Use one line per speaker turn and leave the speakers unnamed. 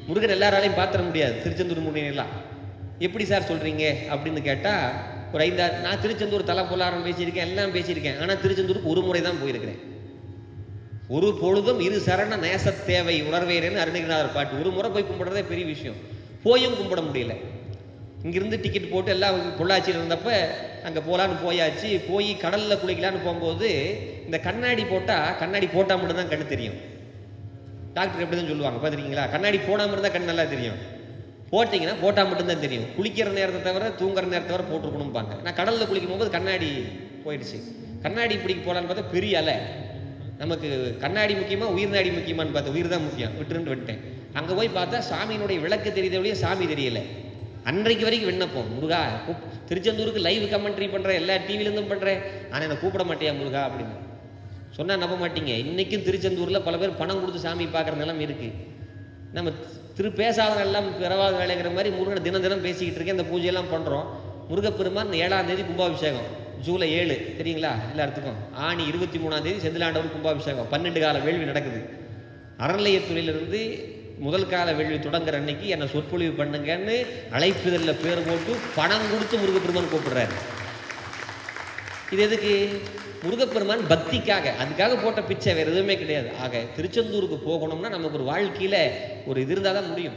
முருகன் எல்லாராலையும் பார்த்துட முடியாது. திருச்செந்தூர் முருகனெல்லாம் எப்படி சார் சொல்கிறீங்க அப்படின்னு கேட்டால், ஒரு 5 நான் திருச்செந்தூர் தலை பொல்லாரம் பேசியிருக்கேன், எல்லாம் பேசியிருக்கேன். ஆனால் திருச்செந்தூருக்கு ஒரு முறை தான் போயிருக்கிறேன். ஒரு பொழுதும் இரு சரண நேச தேவை உணர்வேறேன்னு அருணகிரிநாதர் பாட்டு. ஒரு முறை போய் கும்பிடுறதே பெரிய விஷயம். போயும் கும்பிட முடியல. இங்கிருந்து டிக்கெட் போட்டு எல்லாம் பொள்ளாச்சியில் இருந்தப்ப அங்கே போகலான்னு போயாச்சு. போய் கடலில் குளிக்கலான்னு போகும்போது இந்த கண்ணாடி போட்டால் மட்டும்தான் கண்ணு தெரியும். டாக்டர் எப்படி தான் சொல்லுவாங்க பார்த்துருக்கீங்களா? கண்ணாடி போடாமல் இருந்தால் கண் நல்லா தெரியும். போட்டிங்கன்னா போட்டால் மட்டும்தான் தெரியும். குளிக்கிற நேரத்தை தவிர தூங்குற நேரத்தை தவிர போட்டிருக்கணும்பாங்க. நான் கடலில் குளிக்கும் போது கண்ணாடி போயிடுச்சு. கண்ணாடி பிடிக்க போகலான்னு பார்த்தா பெரிய அலை. நமக்கு கண்ணாடி முக்கியமாக உயிர் நாடி முக்கியமானு பார்த்தேன். உயிர் தான் முக்கியம், விட்டுட்டேன். அங்கே போய் பார்த்தா சாமியினுடைய விளக்கு தெரியுதே, சாமி தெரியலை. அன்றைக்கு வரைக்கும் விண்ணப்பம், முருகா திருச்செந்தூருக்கு லைவ் கமெண்ட்ரி பண்ணுறேன், எல்லா டிவிலேருந்தும் பண்ணுறேன், ஆனால் என்னை கூப்பிட மாட்டியா முருகா அப்படின்னு சொன்னால் நம்ப மாட்டீங்க. இன்றைக்கும் திருச்செந்தூரில் பல பேர் பணம் கொடுத்து சாமி பார்க்குற நிலம் இருக்குது. நம்ம பேசாத எல்லாம் பிறவாத வேலைங்கிற மாதிரி முருகனை தினம் பேசிக்கிட்டு இருக்கேன். அந்த பூஜையெல்லாம் பண்ணுறோம். முருகப்பெருமான் 7ஆம் தேதி கும்பாபிஷேகம், ஜூலை 7 தெரியுங்களா எல்லாத்துக்கும். ஆணி 23ஆம் தேதி செந்திலாண்டவர் கும்பாபிஷேகம். 12 கால வேள்வி நடக்குது. அறநிலையத்துறையிலிருந்து முதல் கால வேள்வி தொடங்குற அன்னைக்கு என்னை சொற்பொழிவு பண்ணுங்கன்னு அழைப்புதலில் பேர் போட்டு பணம் கொடுத்து முருகப்பெருமான் கூப்பிடுறாரு. இது எதுக்கு? முருகப்பெருமான் பக்திக்காக, அதுக்காக போட்ட பிச்சை, வேறு எதுவுமே கிடையாது. ஆக திருச்செந்தூருக்கு போகணும்னா நமக்கு ஒரு வாழ்க்கையில் ஒரு இது இருந்தால் தான் முடியும்.